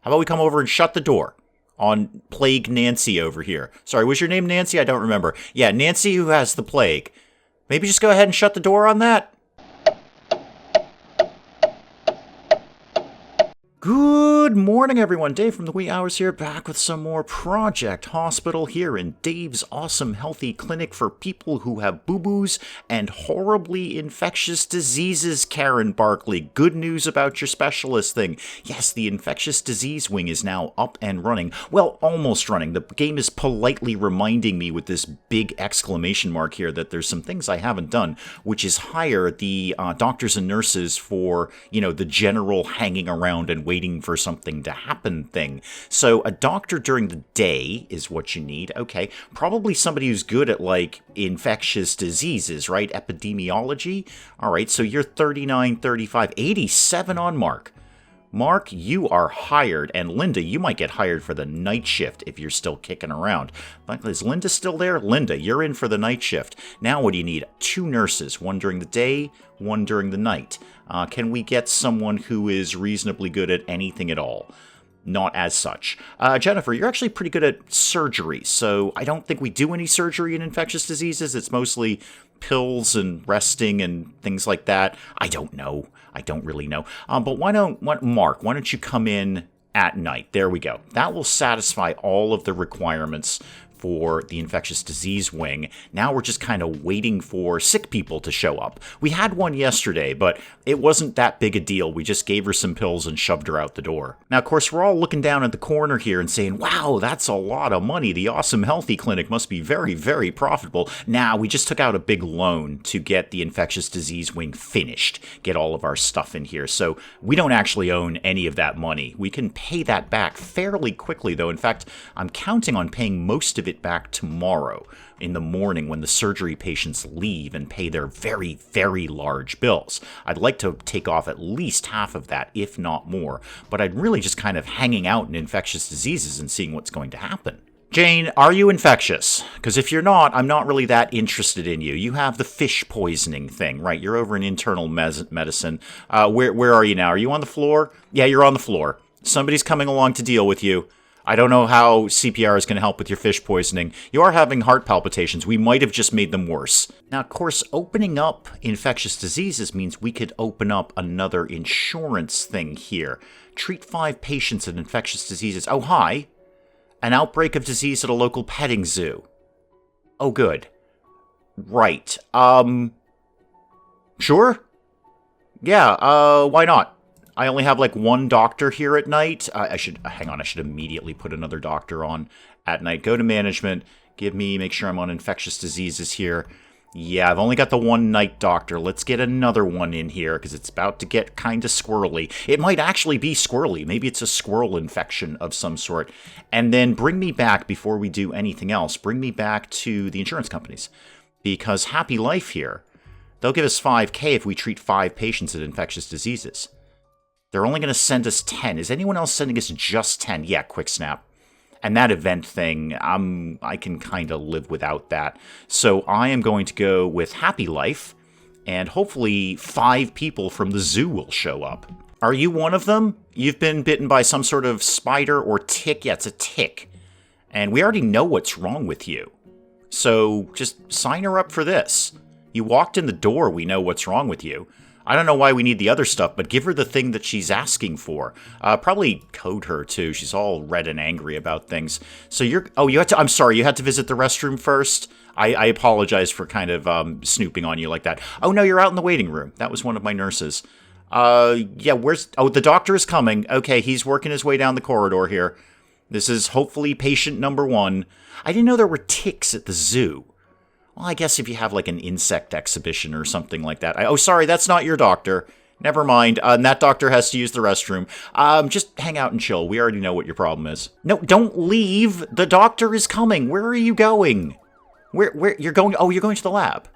How about we come over and shut the door on Plague Nancy over here? Sorry, was your name Nancy? I don't remember. Yeah, Nancy who has the plague. Maybe just go ahead and shut the door on that? Good morning, everyone. Dave from the wee hours here, back with some more Project Hospital here in Dave's awesome healthy clinic for people who have boo-boos and horribly infectious diseases, Karen Barkley. Good news about your specialist thing. Yes, the infectious disease wing is now up and running. Well, almost running. The game is politely reminding me with this big exclamation mark here that there's some things I haven't done, which is hire the doctors and nurses for, the general hanging around and waiting for something to happen thing. So a doctor during the day is what you need. Okay, probably somebody who's good at infectious diseases, right? Epidemiology. All right, so you're 39, 35, 87 on Mark. Mark, you are hired, and Linda, you might get hired for the night shift if you're still kicking around. Is Linda still there? Linda, you're in for the night shift. Now what do you need? 2 nurses, one during the day, one during the night. Can we get someone who is reasonably good at anything at all? Not as such. Jennifer, you're actually pretty good at surgery, so I don't think we do any surgery in infectious diseases. It's mostly pills and resting and things like that. I don't know. I don't really know. But Mark, why don't you come in at night? There we go. That will satisfy all of the requirements for the infectious disease wing. Now we're just kind of waiting for sick people to show up. We had one yesterday, but it wasn't that big a deal. We just gave her some pills and shoved her out the door. Now, of course, we're all looking down at the corner here and saying, wow, that's a lot of money. The Awesome Healthy Clinic must be very, very profitable. Now, we just took out a big loan to get the infectious disease wing finished, get all of our stuff in here. So we don't actually own any of that money. We can pay that back fairly quickly, though. In fact, I'm counting on paying most of it back tomorrow in the morning when the surgery patients leave and pay their very, very large bills. I'd like to take off at least half of that, if not more, but I'd really just kind of hanging out in infectious diseases and seeing what's going to happen. Jane, are you infectious? Because if you're not, I'm not really that interested in you. You have the fish poisoning thing, right? You're over in internal medicine. Where are you now? Are you on the floor? Yeah, you're on the floor. Somebody's coming along to deal with you. I don't know how CPR is going to help with your fish poisoning. You are having heart palpitations. We might have just made them worse. Now, of course, opening up infectious diseases means we could open up another insurance thing here. Treat 5 patients with infectious diseases. Oh, hi. An outbreak of disease at a local petting zoo. Oh, good. Right. Sure? Yeah, why not? I only have one doctor here at night. I should immediately put another doctor on at night. Go to management, make sure I'm on infectious diseases here. Yeah, I've only got the one night doctor. Let's get another one in here because it's about to get kind of squirrely. It might actually be squirrely. Maybe it's a squirrel infection of some sort. And then bring me back, before we do anything else, bring me back to the insurance companies. Because Happy Life here, they'll give us $5,000 if we treat 5 patients with infectious diseases. They're only going to send us 10. Is anyone else sending us just 10? Yeah, quick snap. And that event thing, I can kind of live without that. So I am going to go with Happy Life, and hopefully 5 people from the zoo will show up. Are you one of them? You've been bitten by some sort of spider or tick? Yeah, it's a tick. And we already know what's wrong with you. So just sign her up for this. You walked in the door, we know what's wrong with you. I don't know why we need the other stuff, but give her the thing that she's asking for. Probably code her, too. She's all red and angry about things. So I'm sorry, you had to visit the restroom first? I apologize for kind of snooping on you like that. Oh, no, you're out in the waiting room. That was one of my nurses. The doctor is coming. Okay, he's working his way down the corridor here. This is hopefully patient number 1. I didn't know there were ticks at the zoo. Well, I guess if you have an insect exhibition or something like that. Sorry, that's not your doctor. Never mind. And that doctor has to use the restroom. Just hang out and chill. We already know what your problem is. No, don't leave. The doctor is coming. Where are you going? Where you're going? Oh, you're going to the lab.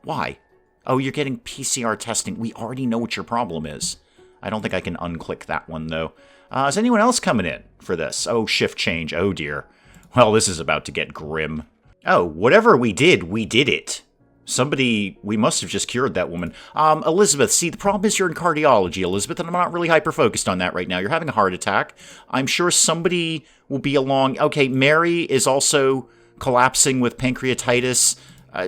Why? Oh, you're getting PCR testing. We already know what your problem is. I don't think I can unclick that one, though. Is anyone else coming in for this? Oh, shift change. Oh, dear. Well, this is about to get grim. Oh, whatever we did it. Somebody, we must have just cured that woman. Elizabeth, see, the problem is you're in cardiology, Elizabeth, and I'm not really hyper-focused on that right now. You're having a heart attack. I'm sure somebody will be along. Okay, Mary is also collapsing with pancreatitis.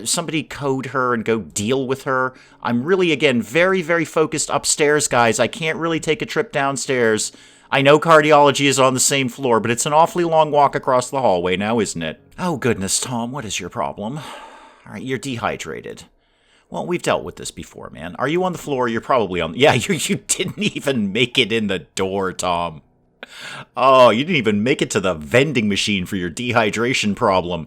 Somebody code her and go deal with her. I'm really, again, very, very focused upstairs, guys. I can't really take a trip downstairs. I know cardiology is on the same floor, but it's an awfully long walk across the hallway now, isn't it? Oh, goodness, Tom, what is your problem? All right, you're dehydrated. Well, we've dealt with this before, man. Are you on the floor? You're probably on... Yeah, you didn't even make it in the door, Tom. Oh, you didn't even make it to the vending machine for your dehydration problem.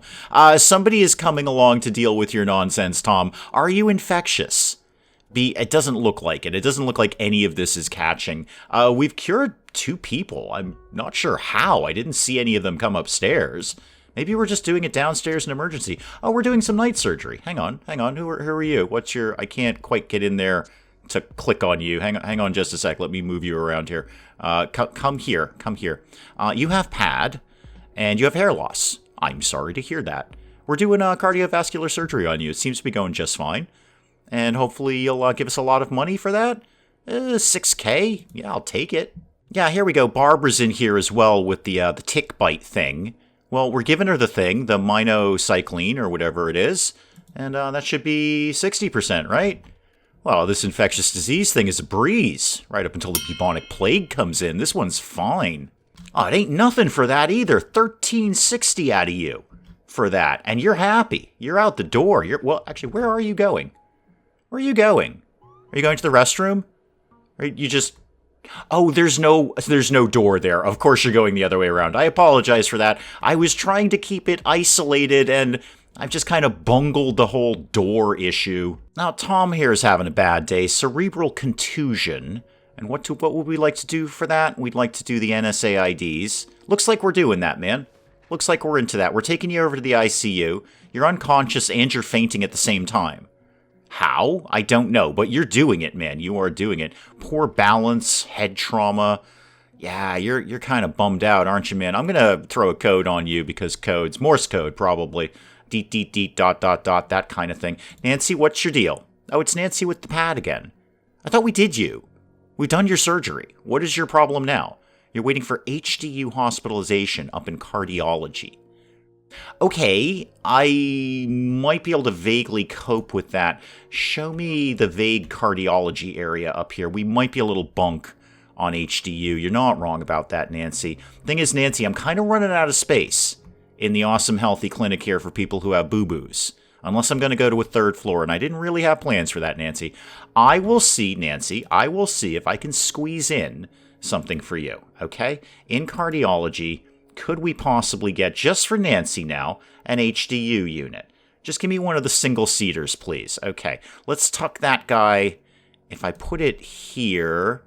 Somebody is coming along to deal with your nonsense, Tom. Are you infectious? It doesn't look like it. It doesn't look like any of this is catching. We've cured 2 people. I'm not sure how. I didn't see any of them come upstairs. Maybe we're just doing it downstairs in emergency. Oh, we're doing some night surgery. Hang on. Who are you? What's your... I can't quite get in there to click on you. Hang on just a sec. Let me move you around here. Come here. You have PAD, and you have hair loss. I'm sorry to hear that. We're doing cardiovascular surgery on you. It seems to be going just fine. And hopefully you'll give us a lot of money for that. $6K? Yeah, I'll take it. Yeah, here we go. Barbara's in here as well with the tick bite thing. Well, we're giving her the thing, the minocycline or whatever it is, and that should be 60%, right? Well, this infectious disease thing is a breeze, right up until the bubonic plague comes in. This one's fine. Oh, it ain't nothing for that either. 1360 out of you for that, and you're happy. You're out the door. Well, actually, where are you going? Where are you going? Are you going to the restroom? Or you just... Oh, there's no door there. Of course you're going the other way around. I apologize for that. I was trying to keep it isolated, and I've just kind of bungled the whole door issue. Now, Tom here is having a bad day. Cerebral contusion. And what would we like to do for that? We'd like to do the NSAIDs. Looks like we're doing that, man. Looks like we're into that. We're taking you over to the ICU. You're unconscious and you're fainting at the same time. How? I don't know, but you're doing it, man. You are doing it. Poor balance, head trauma. Yeah, you're kind of bummed out, aren't you, man? I'm going to throw a code on you because codes, Morse code probably. Deet, deet, deet, dot, dot, dot, that kind of thing. Nancy, what's your deal? Oh, it's Nancy with the pad again. I thought we did you. We've done your surgery. What is your problem now? You're waiting for HDU hospitalization up in cardiology. Okay, I might be able to vaguely cope with that. Show me the vague cardiology area up here. We might be a little bunk on HDU. You're not wrong about that, Nancy. Thing is, Nancy, I'm kind of running out of space in the awesome healthy clinic here for people who have boo-boos. Unless I'm going to go to a 3rd floor, and I didn't really have plans for that, Nancy. I will see if I can squeeze in something for you, okay? In cardiology, could we possibly get, just for Nancy now, an HDU unit? Just give me one of the single-seaters, please. Okay, let's tuck that guy. If I put it here,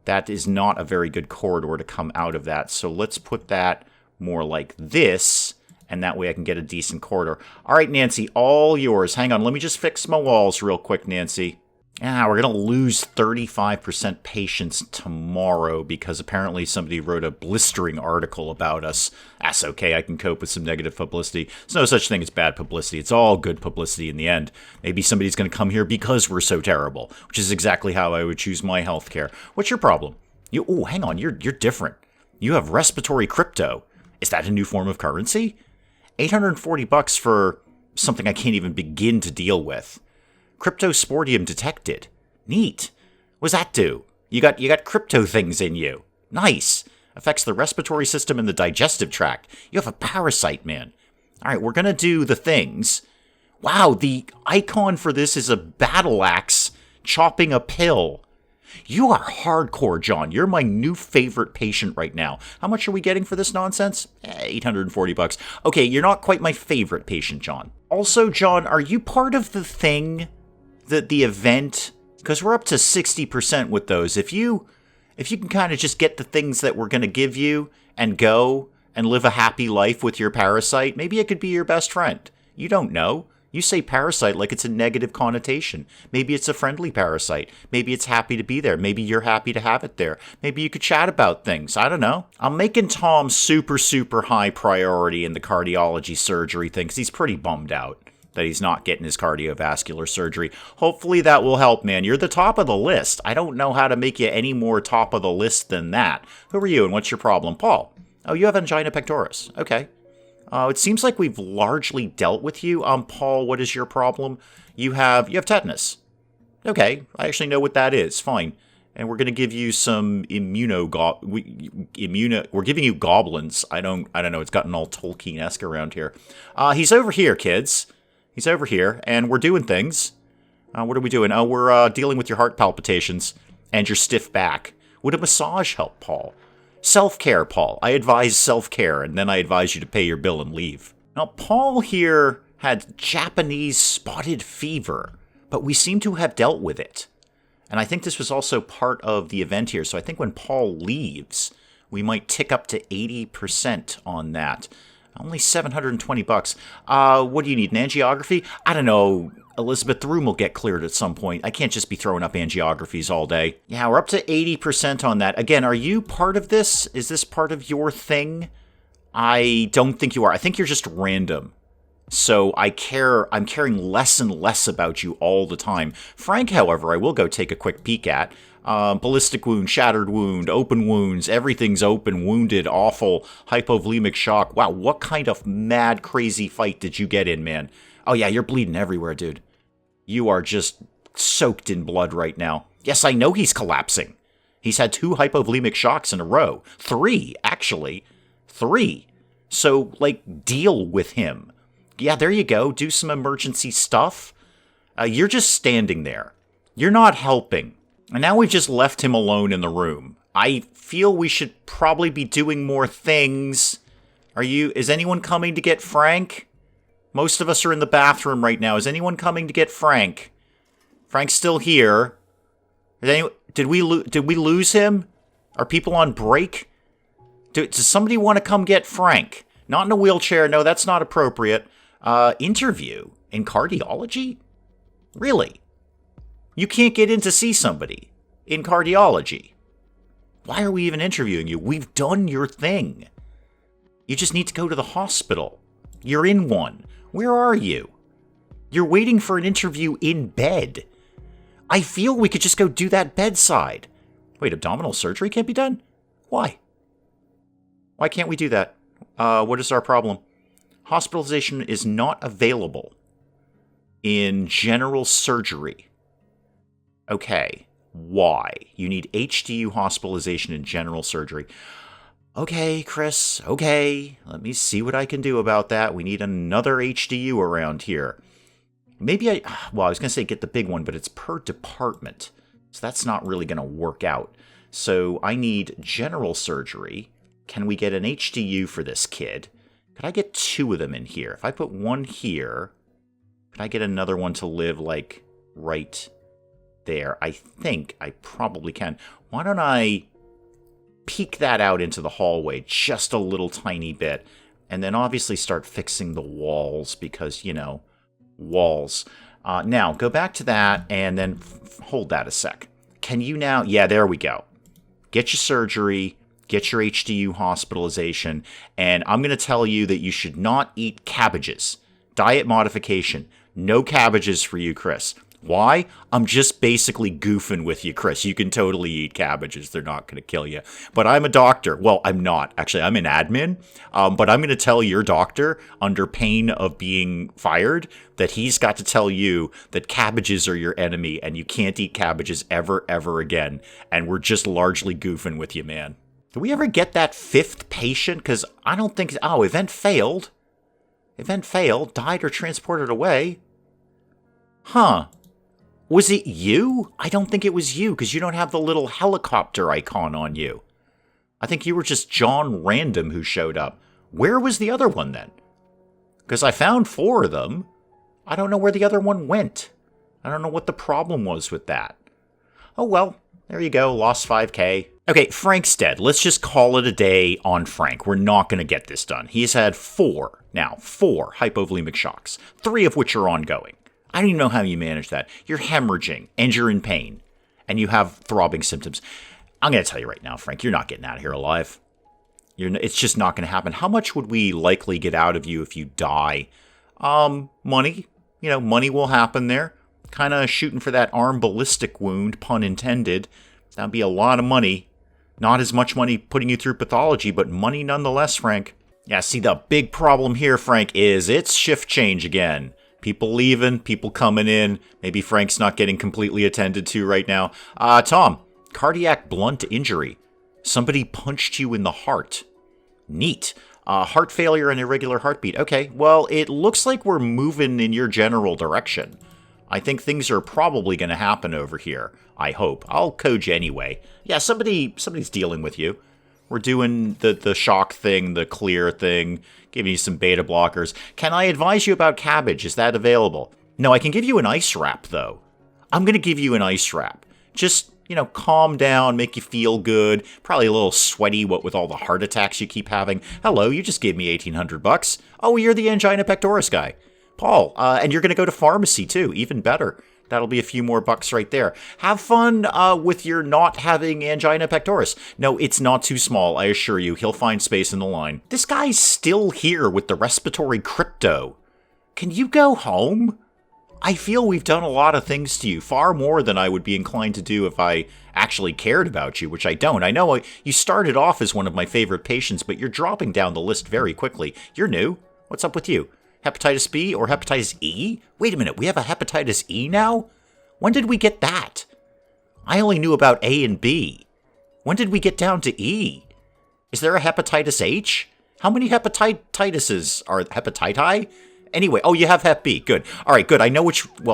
that is not a very good corridor to come out of that, so let's put that more like this, and that way I can get a decent corridor. All right, Nancy, all yours. Hang on, let me just fix my walls real quick, Nancy. Yeah, we're going to lose 35% patients tomorrow because apparently somebody wrote a blistering article about us. That's okay, I can cope with some negative publicity. There's no such thing as bad publicity. It's all good publicity in the end. Maybe somebody's going to come here because we're so terrible, which is exactly how I would choose my healthcare. What's your problem? Oh, hang on, you're different. You have respiratory crypto. Is that a new form of currency? $840 for something I can't even begin to deal with. Cryptosporidium detected. Neat. What does that do? You got crypto things in you. Nice. Affects the respiratory system and the digestive tract. You have a parasite, man. All right, we're going to do the things. Wow, the icon for this is a battle axe chopping a pill. You are hardcore, John. You're my new favorite patient right now. How much are we getting for this nonsense? $840. Okay, you're not quite my favorite patient, John. Also, John, are you part of the thing, the event? Because we're up to 60% with those. If you can kind of just get the things that we're going to give you and go and live a happy life with your parasite, maybe it could be your best friend. You don't know. You say parasite like it's a negative connotation. Maybe it's a friendly parasite. Maybe it's happy to be there. Maybe you're happy to have it there. Maybe you could chat about things. I don't know. I'm making Tom super, super high priority in the cardiology surgery thing because he's pretty bummed out. that he's not getting his cardiovascular surgery. Hopefully that will help, man. You're the top of the list. I don't know how to make you any more top of the list than that. Who are you and what's your problem? Paul. Oh, you have angina pectoris. Okay. It seems like we've largely dealt with you. Paul, what is your problem? You have tetanus. Okay, I actually know what that is. Fine. And we're going to give you some we're giving you goblins. I don't know. It's gotten all Tolkien-esque around here. He's over here, kids. He's over here, and we're doing things. What are we doing? We're dealing with your heart palpitations and your stiff back. Would a massage help, Paul? Self-care, Paul. I advise self-care, and then I advise you to pay your bill and leave. Now, Paul here had Japanese spotted fever, but we seem to have dealt with it. And I think this was also part of the event here. So I think when Paul leaves, we might tick up to 80% on that. Only $720. What do you need, an angiography? I don't know. Elizabeth, the room will get cleared at some point. I can't just be throwing up angiographies all day. Yeah, we're up to 80% on that. Again, are you part of this? Is this part of your thing? I don't think you are. I think you're just random. So I'm caring less and less about you all the time. Frank, however, I will go take a quick peek at. Ballistic wound, shattered wound, open wounds, everything's open, wounded, awful, hypovolemic shock. Wow, what kind of mad, crazy fight did you get in, man? Oh yeah, you're bleeding everywhere, dude. You are just soaked in blood right now. Yes, I know he's collapsing. He's had 2 hypovolemic shocks in a row. 3, actually. 3. So, deal with him. Yeah, there you go. Do some emergency stuff. You're just standing there. You're not helping. And now we've just left him alone in the room. I feel we should probably be doing more things. Is anyone coming to get Frank? Most of us are in the bathroom right now. Is anyone coming to get Frank? Frank's still here. Did we lose him? Are people on break? Does somebody want to come get Frank? Not in a wheelchair. No, that's not appropriate. Interview in cardiology? Really? You can't get in to see somebody in cardiology. Why are we even interviewing you? We've done your thing. You just need to go to the hospital. You're in one. Where are you? You're waiting for an interview in bed. I feel we could just go do that bedside. Wait, abdominal surgery can't be done? Why? Why can't we do that? What is our problem? Hospitalization is not available in general surgery. Okay, why? You need HDU hospitalization in general surgery. Okay, Chris, okay. Let me see what I can do about that. We need another HDU around here. Maybe I was going to say get the big one, but it's per department. So that's not really going to work out. So I need general surgery. Can we get an HDU for this kid? Could I get 2 of them in here? If I put one here, could I get another one to live, right there? I think I probably can. Why don't I peek that out into the hallway just a little tiny bit, and then obviously start fixing the walls because, walls. Now, go back to that, and then hold that a sec. Can you now... Yeah, there we go. Get your surgery... Get your HDU hospitalization, and I'm going to tell you that you should not eat cabbages. Diet modification. No cabbages for you, Chris. Why? I'm just basically goofing with you, Chris. You can totally eat cabbages. They're not going to kill you. But I'm a doctor. Well, I'm not. Actually, I'm an admin. But I'm going to tell your doctor, under pain of being fired, that he's got to tell you that cabbages are your enemy, and you can't eat cabbages ever, ever again. And we're just largely goofing with you, man. Did we ever get that 5th patient? Because I don't think... Oh, event failed. Event failed. Died or transported away. Huh. Was it you? I don't think it was you, because you don't have the little helicopter icon on you. I think you were just John Random who showed up. Where was the other one, then? Because I found 4 of them. I don't know where the other one went. I don't know what the problem was with that. Oh, well. There you go. Lost 5K. Okay, Frank's dead. Let's just call it a day on Frank. We're not going to get this done. He's had 4 hypovolemic shocks, 3 of which are ongoing. I don't even know how you manage that. You're hemorrhaging, and you're in pain, and you have throbbing symptoms. I'm going to tell you right now, Frank, you're not getting out of here alive. It's just not going to happen. How much would we likely get out of you if you die? Money. money will happen there. Kind of shooting for that arm ballistic wound, pun intended. That'd be a lot of money. Not as much money putting you through pathology, but money nonetheless, Frank. Yeah, see, the big problem here, Frank, is it's shift change again. People leaving, people coming in. Maybe Frank's not getting completely attended to right now. Tom, cardiac blunt injury. Somebody punched you in the heart. Neat. Heart failure and irregular heartbeat. Okay, well, it looks like we're moving in your general direction. I think things are probably going to happen over here. I hope. I'll code you anyway. Yeah, somebody's dealing with you. We're doing the shock thing, the clear thing, giving you some beta blockers. Can I advise you about cabbage? Is that available? No, I can give you an ice wrap, though. I'm going to give you an ice wrap. Just, calm down, make you feel good. Probably a little sweaty, what with all the heart attacks you keep having. Hello, you just gave me $1,800. Oh, you're the angina pectoris guy. Paul, and you're going to go to pharmacy, too. Even better. That'll be a few more bucks right there. Have fun with your not having angina pectoris. No, it's not too small, I assure you. He'll find space in the line. This guy's still here with the respiratory crypto. Can you go home? I feel we've done a lot of things to you, far more than I would be inclined to do if I actually cared about you, which I don't. I know you started off as one of my favorite patients, but you're dropping down the list very quickly. You're new. What's up with you? Hepatitis B or hepatitis E? Wait a minute, we have a hepatitis E now? When did we get that? I only knew about A and B. When did we get down to E? Is there a hepatitis H? How many hepatitises are hepatiti? Anyway, oh, you have hep B. Good. All right, good. I know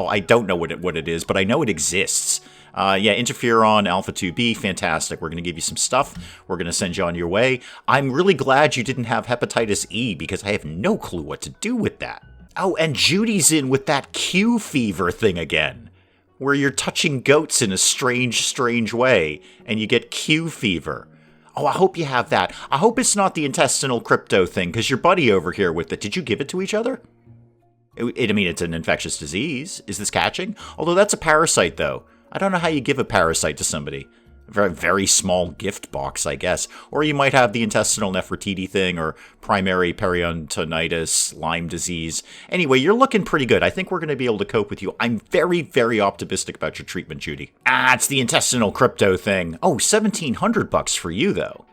I don't know what it is, but I know it exists. Yeah, interferon, alpha-2b, fantastic. We're going to give you some stuff. We're going to send you on your way. I'm really glad you didn't have hepatitis E because I have no clue what to do with that. Oh, and Judy's in with that Q fever thing again, where you're touching goats in a strange way, and you get Q fever. Oh, I hope you have that. I hope it's not the intestinal crypto thing, because your buddy over here with it, did you give it to each other? It's an infectious disease. Is this catching? Although that's a parasite, though. I don't know how you give a parasite to somebody. A very, very small gift box, I guess. Or you might have the intestinal Nefertiti thing, or primary periodontitis, Lyme disease. Anyway, you're looking pretty good. I think we're going to be able to cope with you. I'm very, very optimistic about your treatment, Judy. It's the intestinal crypto thing. Oh, $1,700 for you, though.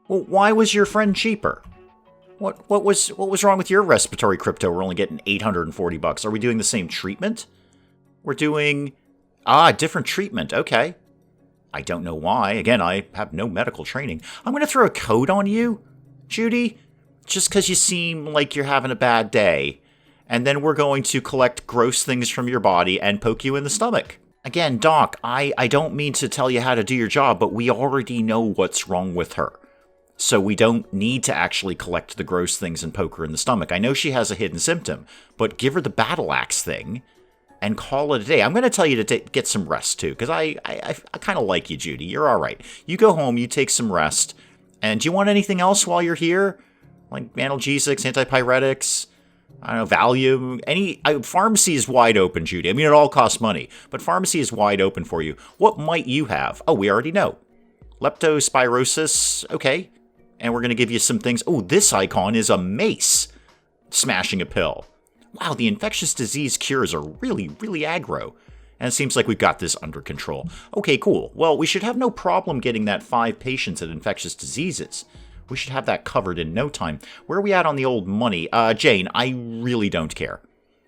Well, why was your friend cheaper? What was wrong with your respiratory crypto? We're only getting $840. Are we doing the same treatment? We're doing different treatment. Okay. I don't know why. Again, I have no medical training. I'm going to throw a code on you, Judy, just because you seem like you're having a bad day. And then we're going to collect gross things from your body and poke you in the stomach. Again, Doc, I don't mean to tell you how to do your job, but we already know what's wrong with her. So we don't need to actually collect the gross things and poke her in the stomach. I know she has a hidden symptom, but give her the battle axe thing and call it a day. I'm going to tell you to get some rest, too, because I kind of like you, Judy. You're all right. You go home, you take some rest. And do you want anything else while you're here? Like analgesics, antipyretics, I don't know, Valium? Pharmacy is wide open, Judy. It all costs money, but pharmacy is wide open for you. What might you have? Oh, we already know. Leptospirosis, okay. And we're going to give you some things. Oh, this icon is a mace. Smashing a pill. Wow, the infectious disease cures are really, really aggro. And it seems like we've got this under control. Okay, cool. Well, we should have no problem getting that 5 patients at infectious diseases. We should have that covered in no time. Where are we at on the old money? Jane, I really don't care.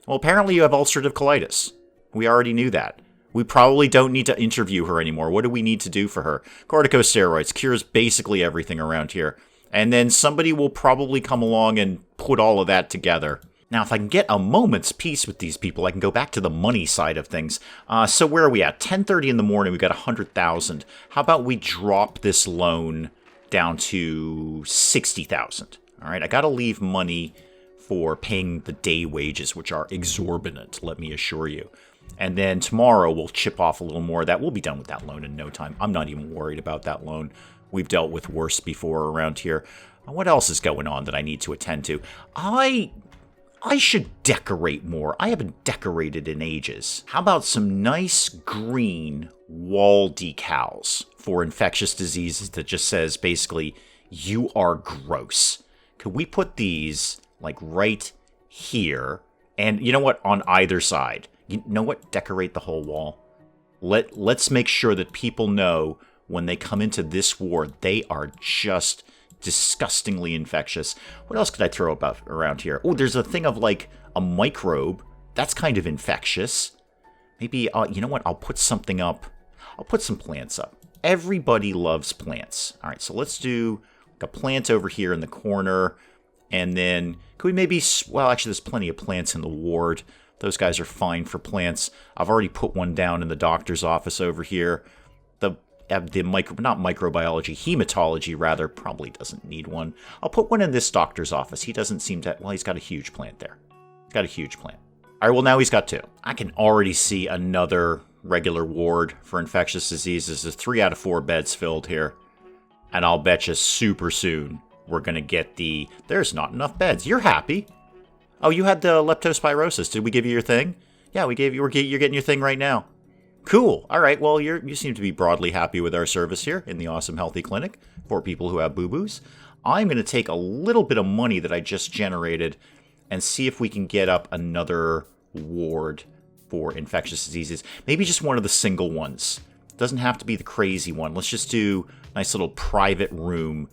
Well, apparently you have ulcerative colitis. We already knew that. We probably don't need to interview her anymore. What do we need to do for her? Corticosteroids cures basically everything around here. And then somebody will probably come along and put all of that together. Now, if I can get a moment's peace with these people, I can go back to the money side of things. So where are we at? 10:30 in the morning, we got 100,000. How about we drop this loan down to 60,000? All right, I got to leave money for paying the day wages, which are exorbitant, let me assure you. And then tomorrow we'll chip off a little more of that. We'll be done with that loan in no time. I'm not even worried about that loan. We've dealt with worse before around here. What else is going on that I need to attend to? I should decorate more. I haven't decorated in ages. How about some nice green wall decals for infectious diseases that just says basically, you are gross? Could we put these like right here And you know what? On either side. You know what? Decorate the whole wall. Let's make sure that people know when they come into this ward, they are just disgustingly infectious. What else could I throw around here? Oh, there's a thing of like a microbe. That's kind of infectious. Maybe, you know what? I'll put something up. I'll put some plants up. Everybody loves plants. All right, so let's do like a plant over here in the corner. And then, could we maybe... Well, actually, there's plenty of plants in the ward. Those guys are fine for plants. I've already put one down in the doctor's office over here. The not microbiology, hematology, rather, probably doesn't need one. I'll put one in this doctor's office. He doesn't seem to... Well, he's got a huge plant there. He's got a huge plant. All right, well, now he's got 2. I can already see another regular ward for infectious diseases. There's 3 out of 4 beds filled here. And I'll bet you super soon we're going to get the... There's not enough beds. You're happy. Oh, you had the leptospirosis. Did we give you your thing? Yeah, we gave you... You're getting your thing right now. Cool. All right, well, you seem to be broadly happy with our service here in the Awesome Healthy Clinic for people who have boo-boos. I'm going to take a little bit of money that I just generated and see if we can get up another ward for infectious diseases. Maybe just one of the single ones. Doesn't have to be the crazy one. Let's just do a nice little private room.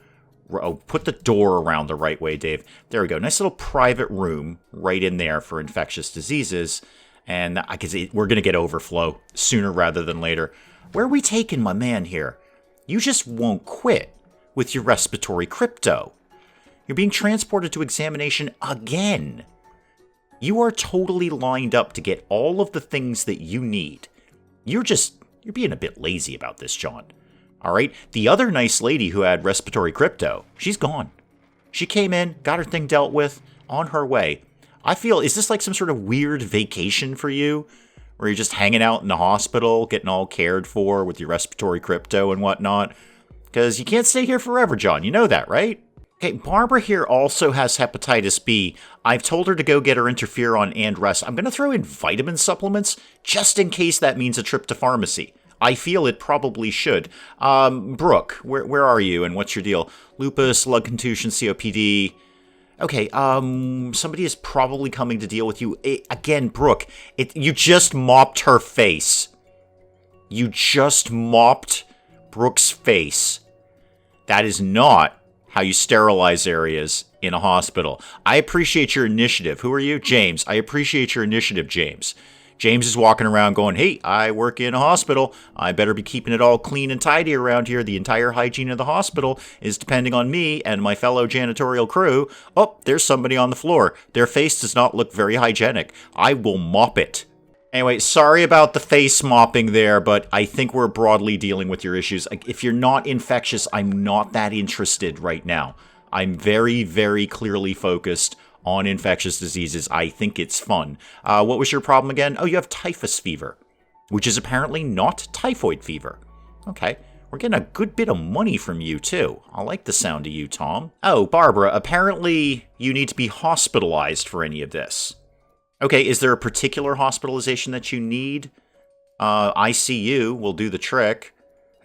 Oh, put the door around the right way, Dave. There we go. Nice little private room right in there for infectious diseases. And I can see we're going to get overflow sooner rather than later. Where are we taking my man here? You just won't quit with your respiratory crypto. You're being transported to examination again. You are totally lined up to get all of the things that you need. You're being a bit lazy about this, John. All right? The other nice lady who had respiratory crypto, she's gone. She came in, got her thing dealt with, on her way. I feel, is this like some sort of weird vacation for you? Where you're just hanging out in the hospital, getting all cared for with your respiratory crypto and whatnot? Because you can't stay here forever, John. You know that, right? Okay, Barbara here also has hepatitis B. I've told her to go get her interferon and rest. I'm going to throw in vitamin supplements, just in case that means a trip to pharmacy. I feel it probably should. Brooke, where are you and what's your deal? Lupus, lung contusion, COPD. Okay, somebody is probably coming to deal with you. Again, Brooke, you just mopped her face. You just mopped Brooke's face. That is not how you sterilize areas in a hospital. I appreciate your initiative. Who are you? James. I appreciate your initiative, James. James is walking around going, hey, I work in a hospital. I better be keeping it all clean and tidy around here. The entire hygiene of the hospital is depending on me and my fellow janitorial crew. Oh, there's somebody on the floor. Their face does not look very hygienic. I will mop it. Anyway, sorry about the face mopping there, but I think we're broadly dealing with your issues. If you're not infectious, I'm not that interested right now. I'm very, very clearly focused on infectious diseases. I think it's fun. What was your problem again? Oh, you have typhus fever, which is apparently not typhoid fever. Okay, we're getting a good bit of money from you, too. I like the sound of you, Tom. Oh, Barbara, apparently you need to be hospitalized for any of this. Okay, is there a particular hospitalization that you need? ICU will do the trick.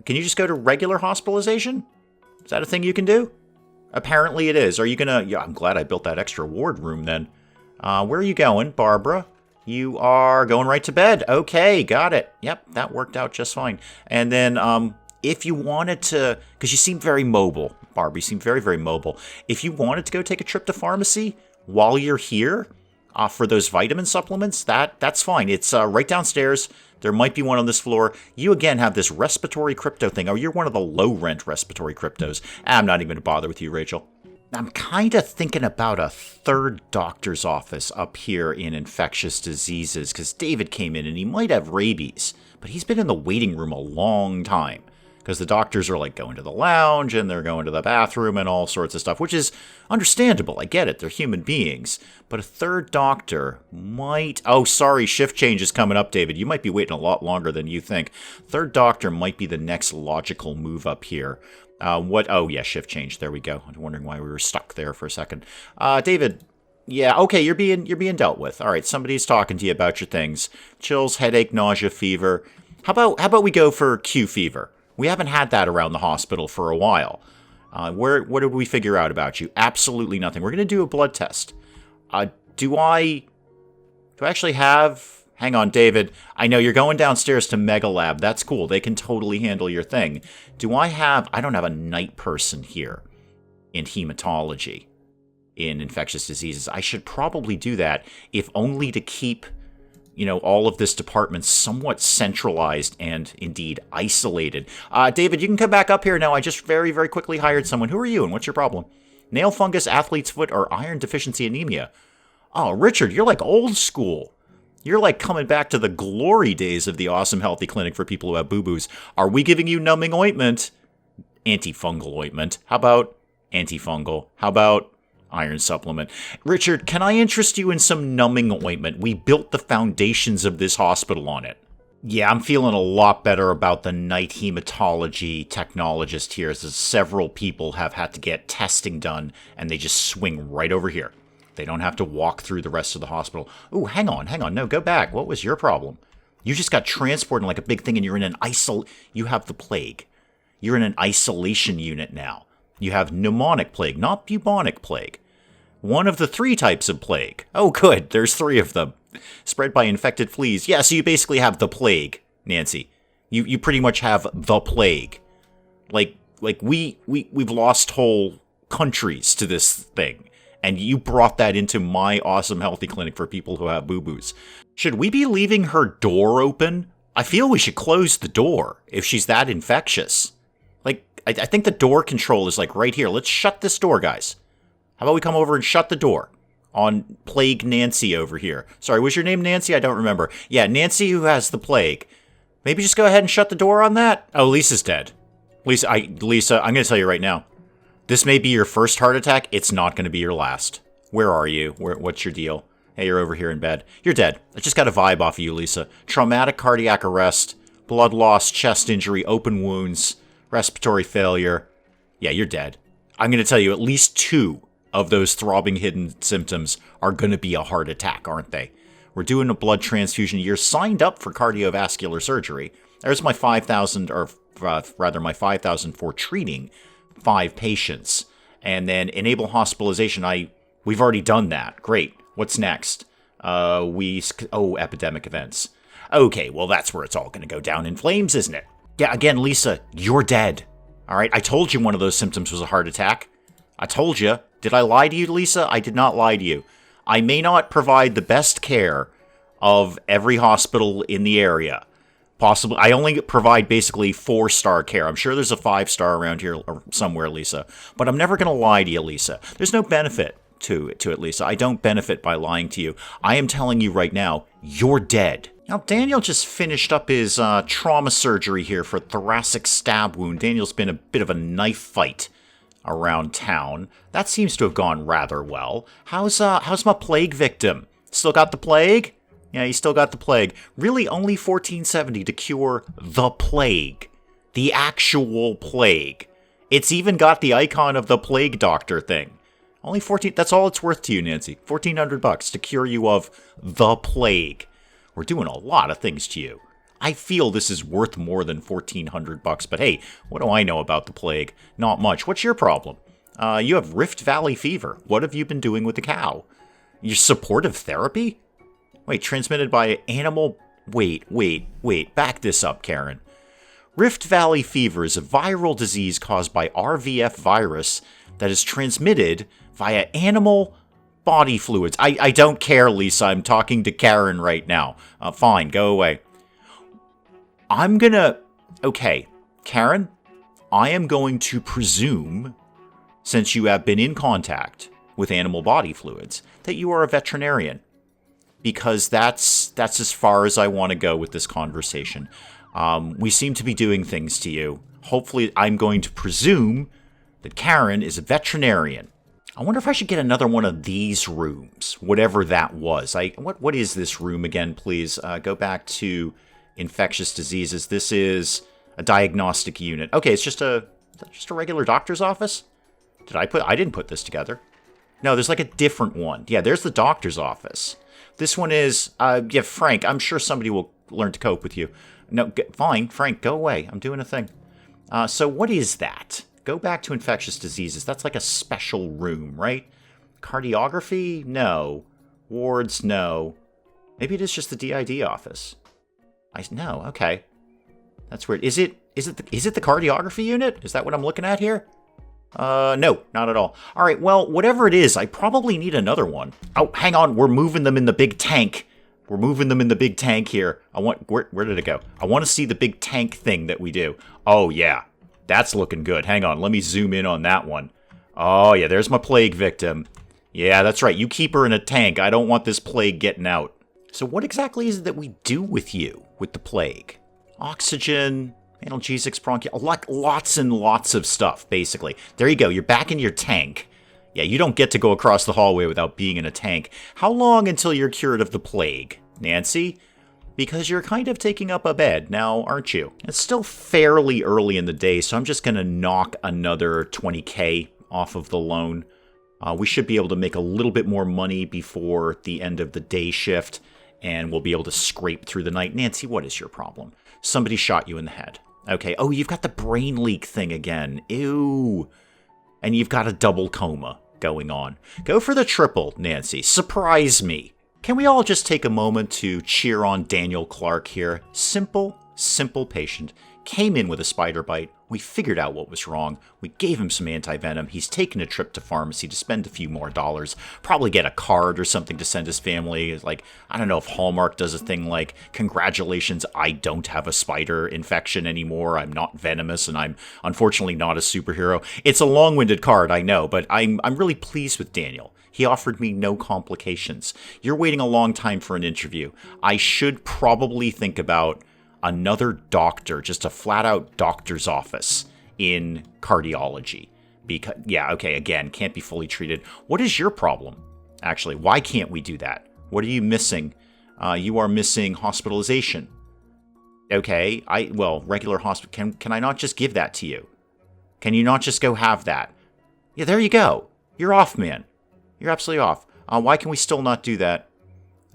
Can you just go to regular hospitalization? Is that a thing you can do? Apparently it is. Are you gonna... Yeah, I'm glad I built that extra ward room then. Where are you going, Barbara? You are going right to bed. Okay, got it. Yep, that worked out just fine. And then, if you wanted to... Because you seem very mobile, Barbara. You seem very, very mobile. If you wanted to go take a trip to pharmacy while you're here... for those vitamin supplements, that's fine. It's right downstairs. There might be one on this floor. You, again, have this respiratory crypto thing. Oh, you're one of the low-rent respiratory cryptos. I'm not even going to bother with you, Rachel. I'm kind of thinking about a third doctor's office up here in infectious diseases, because David came in and he might have rabies, but he's been in the waiting room a long time. Because the doctors are like going to the lounge and they're going to the bathroom and all sorts of stuff, which is understandable. I get it. They're human beings. But a third doctor might... Oh, sorry. Shift change is coming up, David. You might be waiting a lot longer than you think. Third doctor might be the next logical move up here. What? Oh, yeah, shift change. There we go. I'm wondering why we were stuck there for a second. David... Yeah, okay, you're being dealt with. All right, somebody's talking to you about your things. Chills, headache, nausea, fever. How about we go for Q fever? We haven't had that around the hospital for a while. What did we figure out about you? Absolutely nothing. We're going to do a blood test. Do I Do I actually have... Hang on, David. I know you're going downstairs to Mega Lab. That's cool. They can totally handle your thing. Do I have... I don't have a night person here in hematology, in infectious diseases. I should probably do that, if only to keep, all of this department somewhat centralized and, indeed, isolated. David, you can come back up here now. I just very, very quickly hired someone. Who are you, and what's your problem? Nail fungus, athlete's foot, or iron deficiency anemia? Oh, Richard, you're like old school. You're like coming back to the glory days of the awesome healthy clinic for people who have boo-boos. Are we giving you numbing ointment? Antifungal ointment. How about antifungal? How about iron supplement? Richard, can I interest you in some numbing ointment? We built the foundations of this hospital on it. Yeah, I'm feeling a lot better about the night hematology technologist here, as several people have had to get testing done, and they just swing right over here. They don't have to walk through the rest of the hospital. Ooh, hang on. No, go back. What was your problem? You just got transported like a big thing, and you're in an you have the plague. You're in an isolation unit now. You have pneumonic plague, not bubonic plague. One of the 3 types of plague. Oh, good. There's 3 of them. Spread by infected fleas. Yeah, so you basically have the plague, Nancy. You pretty much have the plague. Like we've lost whole countries to this thing. And you brought that into my awesome healthy clinic for people who have boo-boos. Should we be leaving her door open? I feel we should close the door if she's that infectious. I think the door control is right here. Let's shut this door, guys. How about we come over and shut the door on Plague Nancy over here? Sorry, was your name Nancy? I don't remember. Yeah, Nancy who has the plague. Maybe just go ahead and shut the door on that? Oh, Lisa's dead. Lisa, I'm going to tell you right now. This may be your first heart attack. It's not going to be your last. Where are you? What's your deal? Hey, you're over here in bed. You're dead. I just got a vibe off of you, Lisa. Traumatic cardiac arrest, blood loss, chest injury, open wounds, respiratory failure. Yeah, you're dead. I'm going to tell you at least 2 of those throbbing hidden symptoms are going to be a heart attack, aren't they? We're doing a blood transfusion. You're signed up for cardiovascular surgery. There's my 5,000, or rather my 5,000 for treating 5 patients, and then enable hospitalization. We've already done that. Great. What's next? Epidemic events. Okay, well that's where it's all going to go down in flames, isn't it? Yeah, again, Lisa, you're dead. All right, I told you one of those symptoms was a heart attack. I told you. Did I lie to you, Lisa? I did not lie to you. I may not provide the best care of every hospital in the area. Possibly, I only provide basically 4-star care. I'm sure there's a 5-star around here or somewhere, Lisa. But I'm never going to lie to you, Lisa. There's no benefit to it, Lisa. I don't benefit by lying to you. I am telling you right now, you're dead. Now, Daniel just finished up his trauma surgery here for a thoracic stab wound. Daniel's been a bit of a knife fight around town. That seems to have gone rather well. How's my plague victim? Still got the plague? Yeah, he still got the plague. Really, only $14.70 to cure the plague. The actual plague. It's even got the icon of the plague doctor thing. Only 14, that's all it's worth to you, Nancy. $1,400 to cure you of the plague. We're doing a lot of things to you. I feel this is worth more than $1,400, but hey, what do I know about the plague? Not much. What's your problem? You have Rift Valley fever. What have you been doing with the cow? Your supportive therapy? Wait, transmitted by animal... Wait. Back this up, Karen. Rift Valley fever is a viral disease caused by RVF virus that is transmitted via animal body fluids. I don't care, Lisa. I'm talking to Karen right now. Fine, go away. Okay, Karen, I am going to presume, since you have been in contact with animal body fluids, that you are a veterinarian. Because that's as far as I want to go with this conversation. We seem to be doing things to you. Hopefully, I'm going to presume that Karen is a veterinarian. I wonder if I should get another one of these rooms, whatever that was. What is this room again, please? Go back to infectious diseases. This is a diagnostic unit. Okay, it's just a regular doctor's office? I didn't put this together. No, there's like a different one. Yeah, there's the doctor's office. This one is, Frank, I'm sure somebody will learn to cope with you. No, fine, Frank, go away. I'm doing a thing. So what is that? Go back to infectious diseases. That's like a special room, right? Cardiography? No. Wards? No. Maybe it is just the DID office. No, okay. That's weird. Is it the cardiography unit? Is that what I'm looking at here? No, not at all. All right, well, whatever it is, I probably need another one. Oh, hang on, we're moving them in the big tank. We're moving them in the big tank here. Where did it go? I want to see the big tank thing that we do. Oh, yeah, that's looking good. Hang on, let me zoom in on that one. Oh, yeah, there's my plague victim. Yeah, that's right, you keep her in a tank. I don't want this plague getting out. So what exactly is it that we do with you, with the plague? Oxygen, analgesics, bronchial, lots and lots of stuff, basically. There you go, you're back in your tank. Yeah, you don't get to go across the hallway without being in a tank. How long until you're cured of the plague, Nancy? Because you're kind of taking up a bed now, aren't you? It's still fairly early in the day, so I'm just going to knock another 20K off of the loan. We should be able to make a little bit more money before the end of the day shift, and we'll be able to scrape through the night. Nancy, what is your problem? Somebody shot you in the head. Okay, oh, you've got the brain leak thing again. Ew. And you've got a double coma going on. Go for the triple, Nancy. Surprise me. Can we all just take a moment to cheer on Daniel Clark here? Simple patient. Came in with a spider bite. We figured out what was wrong. We gave him some anti-venom. He's taken a trip to pharmacy to spend a few more dollars. Probably get a card or something to send his family. Like, I don't know if Hallmark does a thing like, congratulations, I don't have a spider infection anymore. I'm not venomous, and I'm unfortunately not a superhero. It's a long-winded card, I know, but I'm really pleased with Daniel. He offered me no complications. You're waiting a long time for an interview. I should probably think about another doctor, just a flat-out doctor's office in cardiology. Because, yeah, okay, again, can't be fully treated. What is your problem, actually? Why can't we do that? What are you missing? You are missing hospitalization. Okay, regular hospital. Can I not just give that to you? Can you not just go have that? Yeah, there you go. You're off, man. You're absolutely off. Why can we still not do that?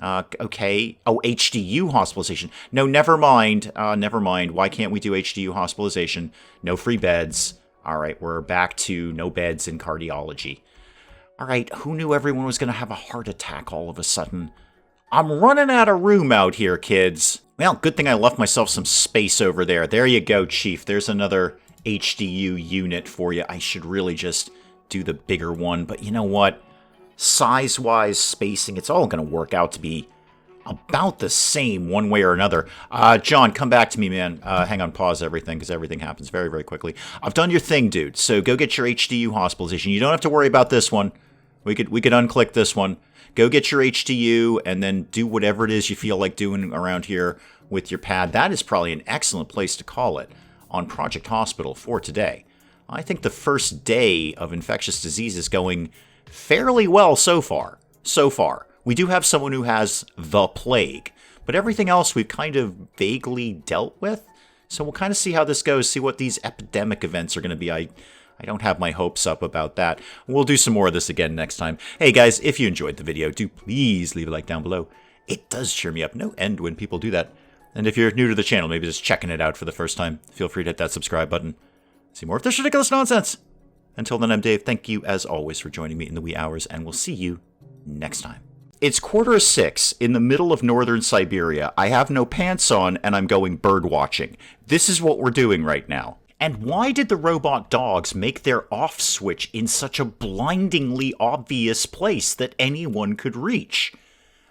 Okay. Oh, HDU hospitalization. No, never mind. Never mind. Why can't we do HDU hospitalization? No free beds. All right, we're back to no beds in cardiology. All right, who knew everyone was going to have a heart attack all of a sudden? I'm running out of room out here, kids. Well, good thing I left myself some space over there. There you go, Chief. There's another HDU unit for you. I should really just do the bigger one, but you know what? Size-wise, spacing, it's all going to work out to be about the same one way or another. John, come back to me, man. Hang on, pause everything, because everything happens very, very quickly. I've done your thing, dude, so go get your HDU hospitalization. You don't have to worry about this one. We could unclick this one. Go get your HDU, and then do whatever it is you feel like doing around here with your pad. That is probably an excellent place to call it on Project Hospital for today. I think the first day of infectious disease is going fairly well so far. We do have someone who has the plague, but everything else we've kind of vaguely dealt with. So we'll kind of see how this goes, see what these epidemic events are going to be. I don't have my hopes up about that. We'll do some more of this again next time. Hey guys, if you enjoyed the video, do please leave a like down below. It does cheer me up no end when people do that. And if you're new to the channel, maybe just checking it out for the first time, feel free to hit that subscribe button. See more of this ridiculous nonsense. Until then, I'm Dave. Thank you, as always, for joining me in the wee hours, and we'll see you next time. It's 5:45 in the middle of northern Siberia. I have no pants on, and I'm going bird watching. This is what we're doing right now. And why did the robot dogs make their off switch in such a blindingly obvious place that anyone could reach?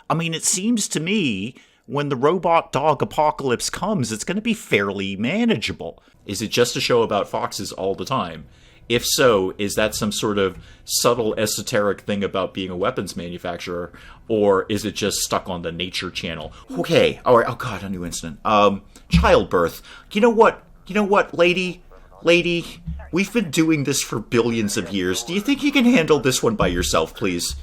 I mean, it seems to me when the robot dog apocalypse comes, it's going to be fairly manageable. Is it just a show about foxes all the time? If so, is that some sort of subtle esoteric thing about being a weapons manufacturer, or is it just stuck on the Nature Channel? Okay, all right. Oh God, a new incident. Childbirth. You know what, lady, we've been doing this for billions of years. Do you think you can handle this one by yourself, please?